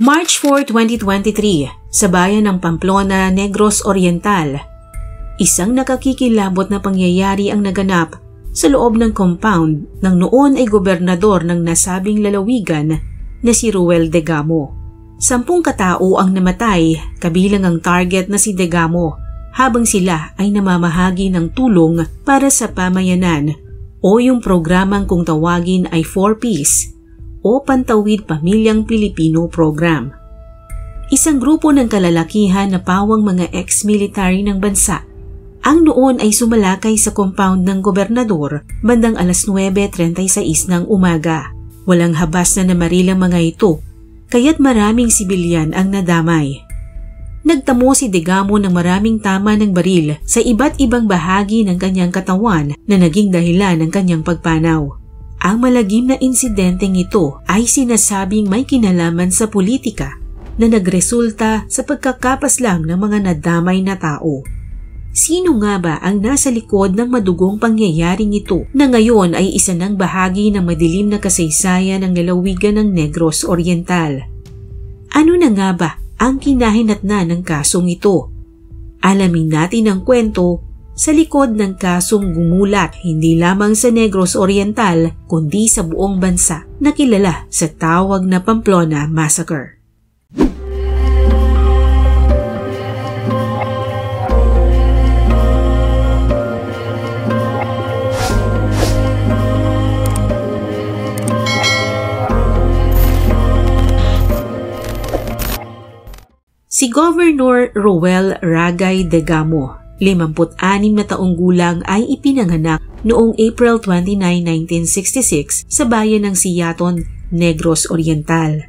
March 4, 2023, sa bayan ng Pamplona, Negros Oriental. Isang nakakikilabot na pangyayari ang naganap sa loob ng compound ng noon ay gobernador ng nasabing lalawigan na si Ruel Degamo. 10 katao ang namatay, kabilang ang target na si Degamo, habang sila ay namamahagi ng tulong para sa pamayanan o yung programang kung tawagin ay 4Ps o Pantawid Pamilyang Pilipino Program. Isang grupo ng kalalakihan na pawang mga ex-military ng bansa ang noon ay sumalakay sa compound ng gobernador bandang alas 9:36 ng umaga. Walang habas na namarilang mga ito, kaya't maraming sibilyan ang nadamay. Nagtamo si Degamo ng maraming tama ng baril sa iba't ibang bahagi ng kanyang katawan na naging dahilan ng kanyang pagpanaw. Ang malagim na insidenteng ito ay sinasabing may kinalaman sa politika na nagresulta sa pagkakapaslang ng mga nadamay na tao. Sino nga ba ang nasa likod ng madugong pangyayaring ito na ngayon ay isa ng bahagi ng madilim na kasaysayan ng lalawigan ng Negros Oriental? Ano na nga ba ang kinahinatnan ng kasong ito? Alamin natin ang kwento sa likod ng kasong gumulat hindi lamang sa Negros Oriental kundi sa buong bansa na kilala sa tawag na Pamplona Massacre. Si Governor Ruel Ragay Degamo, 56 na taong gulang ay ipinanganak noong April 29, 1966 sa bayan ng Siaton, Negros Oriental.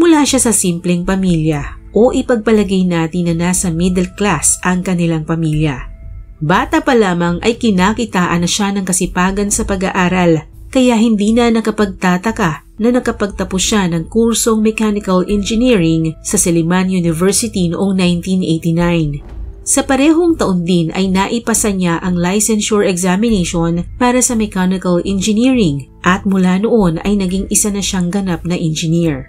Mula siya sa simpleng pamilya o ipagpalagay natin na nasa middle class ang kanilang pamilya. Bata pa lamang ay kinakitaan na siya ng kasipagan sa pag-aaral kaya hindi na nakapagtataka na nakapagtapos siya ng kursong Mechanical Engineering sa Silliman University noong 1989. Sa parehong taon din ay naipasa niya ang licensure examination para sa Mechanical Engineering at mula noon ay naging isa na siyang ganap na engineer.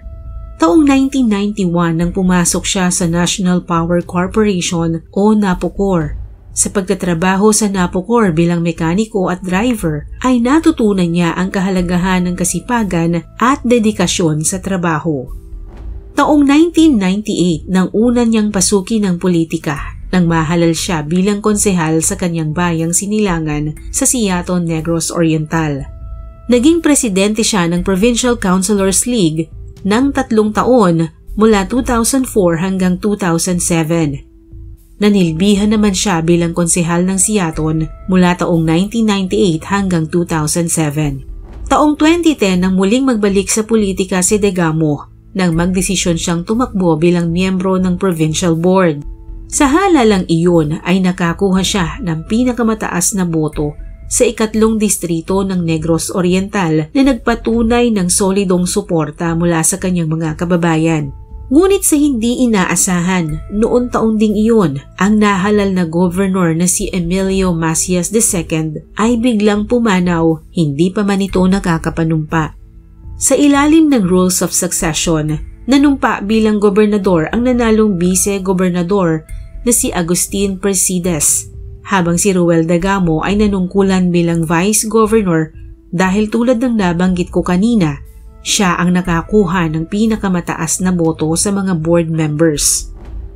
Taong 1991 nang pumasok siya sa National Power Corporation o NAPOCOR. Sa pagtatrabaho sa NAPOCOR bilang mekaniko at driver ay natutunan niya ang kahalagahan ng kasipagan at dedikasyon sa trabaho. Taong 1998 nang una niyang pasukin ng politika nang mahalal siya bilang konsehal sa kanyang bayang Sinilangan sa Siaton, Negros Oriental. Naging presidente siya ng Provincial Councilors League ng 3 taon mula 2004 hanggang 2007. Nanilbihan naman siya bilang konsehal ng Siaton mula taong 1998 hanggang 2007. Taong 2010 nang muling magbalik sa politika si Degamo nang magdesisyon siyang tumakbo bilang miyembro ng Provincial Board. Sa halalang iyon ay nakakuha siya ng pinakamataas na boto sa 3 distrito ng Negros Oriental na nagpatunay ng solidong suporta mula sa kanyang mga kababayan. Ngunit sa hindi inaasahan, noon taon ding iyon, ang nahalal na governor na si Emilio Macias II ay biglang pumanaw, hindi pa man ito nakakapanumpa. Sa ilalim ng rules of succession, nanumpa bilang gobernador ang nanalong vice-gobernador na si Agustin Presides, habang si Ruel Degamo ay nanungkulan bilang vice-governor dahil tulad ng nabanggit ko kanina, siya ang nakakuha ng pinakamataas na boto sa mga board members.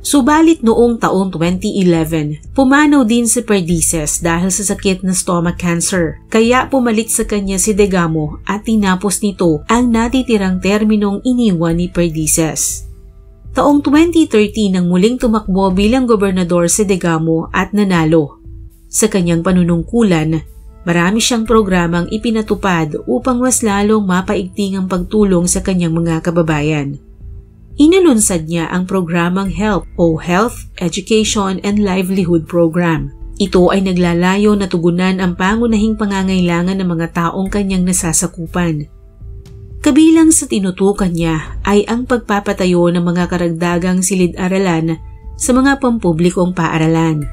Subalit noong taong 2011, pumanaw din si Presides dahil sa sakit na stomach cancer. Kaya pumalit sa kanya si Degamo at tinapos nito ang natitirang terminong iniwan ni Presides. Taong 2013 nang muling tumakbo bilang gobernador si Degamo at nanalo. Sa kanyang panunungkulan, marami siyang programang ipinatupad upang mas lalong mapaigting ang pagtulong sa kanyang mga kababayan. Inalunsad niya ang programang HELP o Health, Education and Livelihood Program. Ito ay naglalayo na tugunan ang pangunahing pangangailangan ng mga taong kanyang nasasakupan. Kabilang sa tinutukan niya ay ang pagpapatayo ng mga karagdagang silid-aralan sa mga pampublikong paaralan.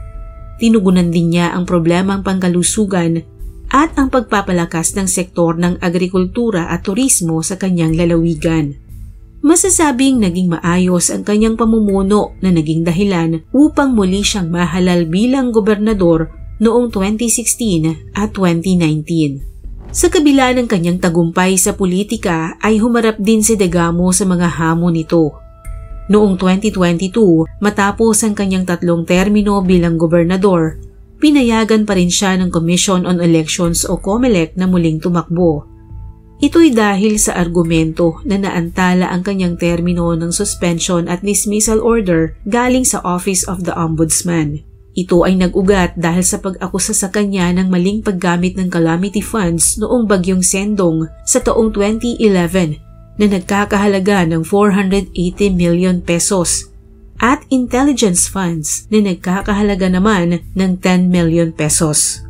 Tinugunan din niya ang problemang pangkalusugan at ang pagpapalakas ng sektor ng agrikultura at turismo sa kanyang lalawigan. Masasabing naging maayos ang kanyang pamumuno na naging dahilan upang muli siyang mahalal bilang gobernador noong 2016 at 2019. Sa kabila ng kanyang tagumpay sa politika ay humarap din si Degamo sa mga hamon nito. Noong 2022, matapos ang kanyang 3 termino bilang gobernador, pinayagan pa rin siya ng Commission on Elections o COMELEC na muling tumakbo. Ito'y dahil sa argumento na naantala ang kanyang termino ng suspension at dismissal order galing sa Office of the Ombudsman. Ito ay nag-ugat dahil sa pag-akusa sa kanya ng maling paggamit ng calamity funds noong bagyong Sendong sa taong 2011 na nagkakahalaga ng 480 million pesos at intelligence funds na nagkakahalaga naman ng 10 million pesos.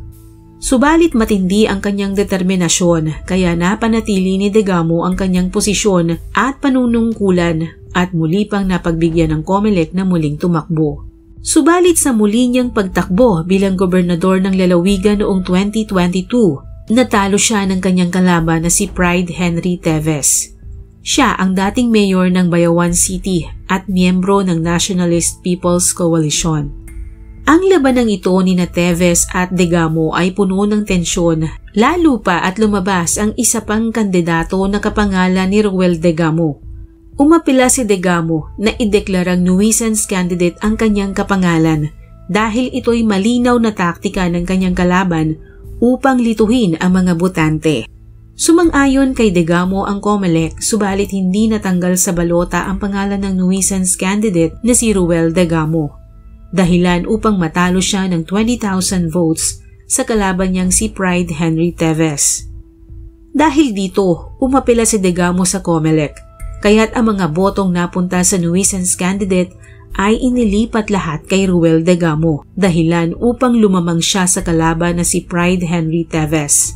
Subalit matindi ang kanyang determinasyon kaya napanatili ni Degamo ang kanyang posisyon at panunungkulan at muli pang napagbigyan ng COMELEC na muling tumakbo. Subalit sa muli niyang pagtakbo bilang gobernador ng lalawigan noong 2022, natalo siya ng kanyang kalaban na si Pride Henry Teves. Siya ang dating mayor ng Bayawan City at miyembro ng Nationalist People's Coalition. Ang labanang ito ni Teves at Degamo ay puno ng tensyon, lalo pa at lumabas ang isa pang kandidato na kapangalan ni Roel Degamo. Umapila si Degamo na ideklarang nuisance candidate ang kanyang kapangalan dahil ito'y malinaw na taktika ng kanyang kalaban upang lituhin ang mga botante. Sumang-ayon kay Degamo ang COMELEC subalit hindi natanggal sa balota ang pangalan ng nuisance candidate na si Roel Degamo. Dahilan upang matalo siya ng 20,000 votes sa kalaban niyang si Pride Henry Teves. Dahil dito, umapila si Degamo sa COMELEC, kaya't ang mga botong napunta sa nuisance candidate ay inilipat lahat kay Roel Degamo, dahilan upang lumamang siya sa kalaban na si Pride Henry Teves.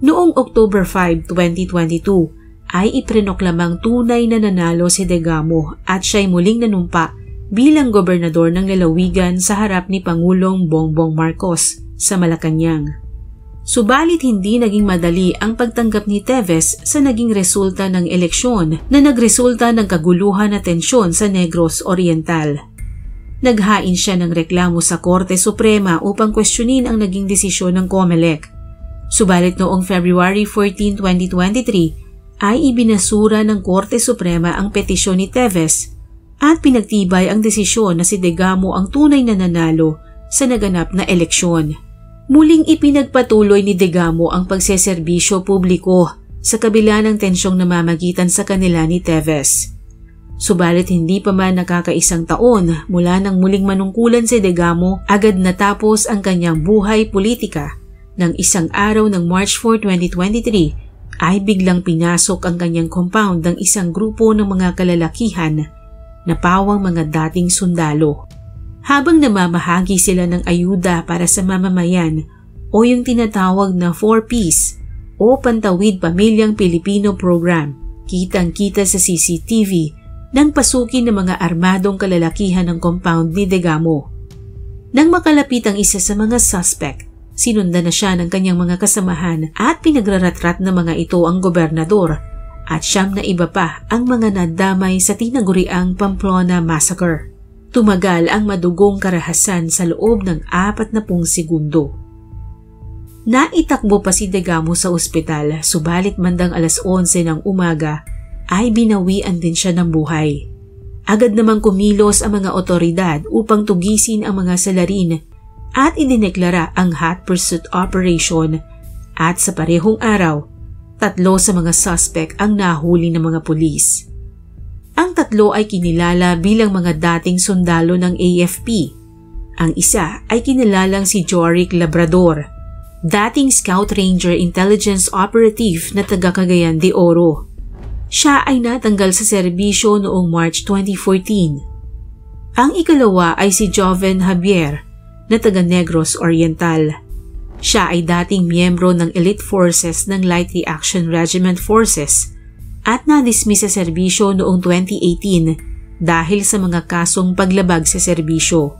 Noong October 5, 2022, ay iprinoklamang tunay na nanalo si Degamo at siya'y muling nanumpa bilang gobernador ng lalawigan sa harap ni Pangulong Bongbong Marcos sa Malacanang. Subalit hindi naging madali ang pagtanggap ni Teves sa naging resulta ng eleksyon na nagresulta ng kaguluhan at tensyon sa Negros Oriental. Naghain siya ng reklamo sa Korte Suprema upang questionin ang naging desisyon ng COMELEC. Subalit noong February 14, 2023 ay ibinasura ng Korte Suprema ang petisyon ni Teves at pinagtibay ang desisyon na si Degamo ang tunay na nanalo sa naganap na eleksyon. Muling ipinagpatuloy ni Degamo ang pagseserbisyo publiko sa kabila ng tensyong namamagitan sa kanila ni Teves. Subalit hindi pa man nakakaisang taon mula nang muling manungkulan si Degamo, agad natapos ang kanyang buhay politika. Nang isang araw ng March 4, 2023 ay biglang pinasok ang kanyang compound ng isang grupo ng mga kalalakihan na pawang mga dating sundalo. Habang namamahagi sila ng ayuda para sa mamamayan o yung tinatawag na 4Ps o Pantawid Pamilyang Pilipino Program, kitang-kita sa CCTV nang pasukin ng mga armadong kalalakihan ng compound ni Degamo. Nang makalapit ang isa sa mga suspect, sinundan na siya ng kanyang mga kasamahan at pinagraratrat ng mga ito ang gobernador at siyam na iba pa ang mga nadamay sa tinaguriang Pamplona Massacre. Tumagal ang madugong karahasan sa loob ng 40 segundo. Naitakbo pa si Degamo sa ospital subalit mandang alas 11 ng umaga ay binawian din siya ng buhay. Agad namang kumilos ang mga otoridad upang tugisin ang mga salarin at idineklara ang hot pursuit operation at sa parehong araw, 3 sa mga suspect ang nahuli ng mga pulis. Ang 3 ay kinilala bilang mga dating sundalo ng AFP. Ang isa ay kinilalang si Joric Labrador, dating Scout Ranger Intelligence Operative na taga Cagayan de Oro. Siya ay natanggal sa serbisyo noong March 2014. Ang ikalawa ay si Joven Javier na taga Negros Oriental. Siya ay dating miyembro ng Elite Forces ng Light Reaction Regiment Forces at na-dismiss sa serbisyo noong 2018 dahil sa mga kasong paglabag sa serbisyo.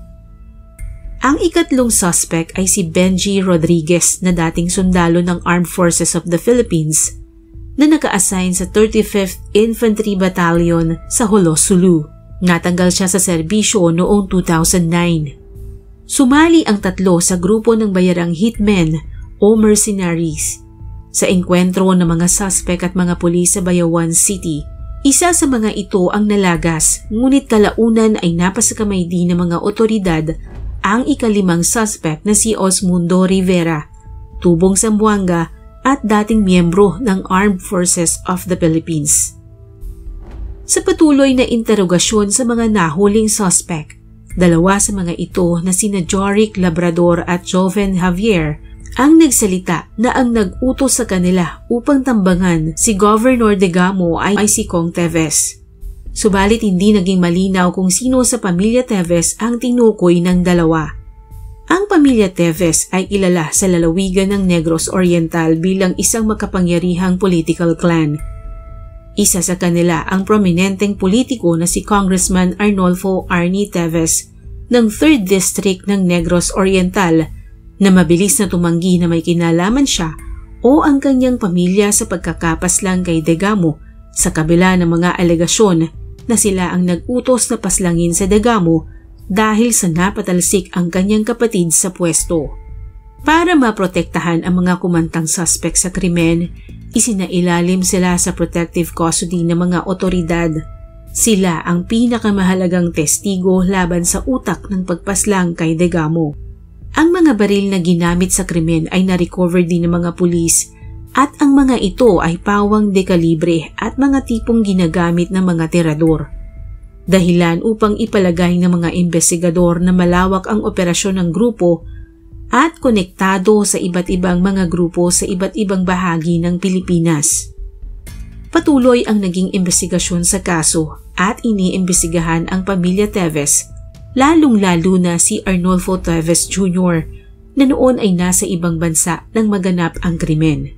Ang ikatlong suspect ay si Benji Rodriguez na dating sundalo ng Armed Forces of the Philippines na naka-assign sa 35th Infantry Battalion sa Holo, Sulu. Natanggal siya sa serbisyo noong 2009. Sumali ang tatlo sa grupo ng bayarang hitmen o mercenaries. Sa engkwentro ng mga suspect at mga pulis sa Bayawan City, isa sa mga ito ang nalagas, ngunit kalaunan ay napasakamay din ng mga otoridad ang ika-5 suspect na si Osmundo Rivera, tubong Zamboanga at dating miyembro ng Armed Forces of the Philippines. Sa patuloy na interogasyon sa mga nahuling suspect, 2 sa mga ito na sina Joric Labrador at Joven Javier ang nagsalita na ang nag-utos sa kanila upang tambangan si Governor Degamo ay si Kong Teves. Subalit hindi naging malinaw kung sino sa pamilya Teves ang tinukoy ng 2. Ang pamilya Teves ay kilala sa lalawigan ng Negros Oriental bilang isang makapangyarihang political clan. Isa sa kanila ang prominenteng politiko na si Congressman Arnolfo Arnie Teves ng 3rd District ng Negros Oriental na mabilis na tumanggi na may kinalaman siya o ang kanyang pamilya sa pagkakapaslang kay Degamo sa kabila ng mga alegasyon na sila ang nag-utos na paslangin sa Degamo dahil sa napatalsik ang kanyang kapatid sa pwesto. Para maprotektahan ang mga kumantang suspect sa krimen, isinailalim sila sa protective custody ng mga otoridad. Sila ang pinakamahalagang testigo laban sa utak ng pagpaslang kay Degamo. Ang mga baril na ginamit sa krimen ay na-recover din ng mga pulis at ang mga ito ay pawang dekalibre at mga tipong ginagamit ng mga tirador. Dahilan upang ipalagay ng mga investigador na malawak ang operasyon ng grupo at konektado sa iba't ibang mga grupo sa iba't ibang bahagi ng Pilipinas. Patuloy ang naging investigasyon sa kaso at iniimbestigahan ang pamilya Teves, lalong-lalo na si Arnolfo Teves Jr. na noon ay nasa ibang bansa nang maganap ang krimen.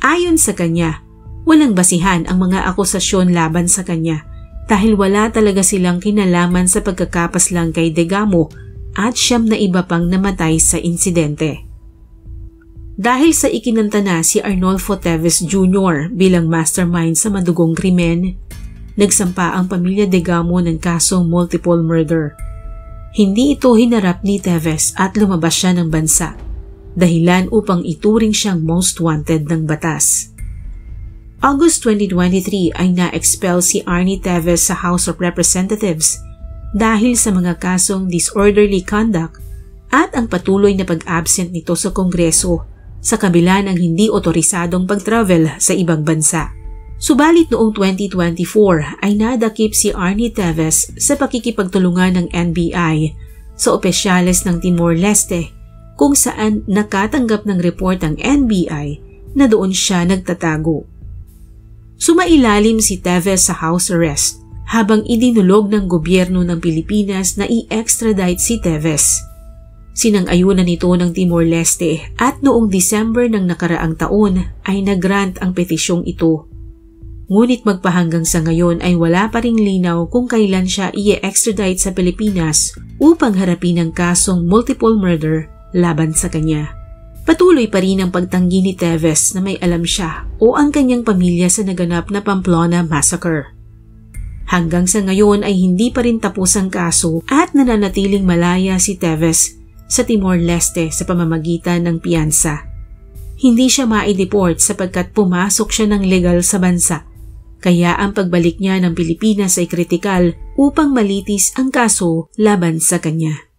Ayon sa kanya, walang basihan ang mga akusasyon laban sa kanya dahil wala talaga silang kinalaman sa pagkakapaslang kay Degamo at 9 na iba pang namatay sa insidente. Dahil sa ikinanta na si Arnolfo Teves Jr. bilang mastermind sa madugong krimen, nagsampa ang pamilya Degamo ng kasong multiple murder. Hindi ito hinarap ni Teves at lumabas siya ng bansa, dahilan upang ituring siyang most wanted ng batas. August 2023 ay na-expel si Arnie Teves sa House of Representatives dahil sa mga kasong disorderly conduct at ang patuloy na pag-absent nito sa Kongreso sa kabila ng hindi otorisadong pag-travel sa ibang bansa. Subalit noong 2024 ay nadakip si Arnie Teves sa pakikipagtulungan ng NBI sa opisyales ng Timor-Leste kung saan nakatanggap ng report ang NBI na doon siya nagtatago. Sumailalim si Teves sa house arrest habang idinulog ng gobyerno ng Pilipinas na i-extradite si Teves. Sinang-ayunan nito ng Timor-Leste at noong December ng nakaraang taon ay nag-grant ang petisyong ito. Ngunit magpahanggang sa ngayon ay wala pa ring linaw kung kailan siya i-extradite sa Pilipinas upang harapin ang kasong multiple murder laban sa kanya. Patuloy pa rin ang pagtanggi ni Teves na may alam siya o ang kanyang pamilya sa naganap na Pamplona Massacre. Hanggang sa ngayon ay hindi pa rin tapos ang kaso at nananatiling malaya si Teves sa Timor-Leste sa pamamagitan ng piyansa. Hindi siya mai-deport sapagkat pumasok siya ng legal sa bansa, kaya ang pagbalik niya ng Pilipinas ay kritikal upang malitis ang kaso laban sa kanya.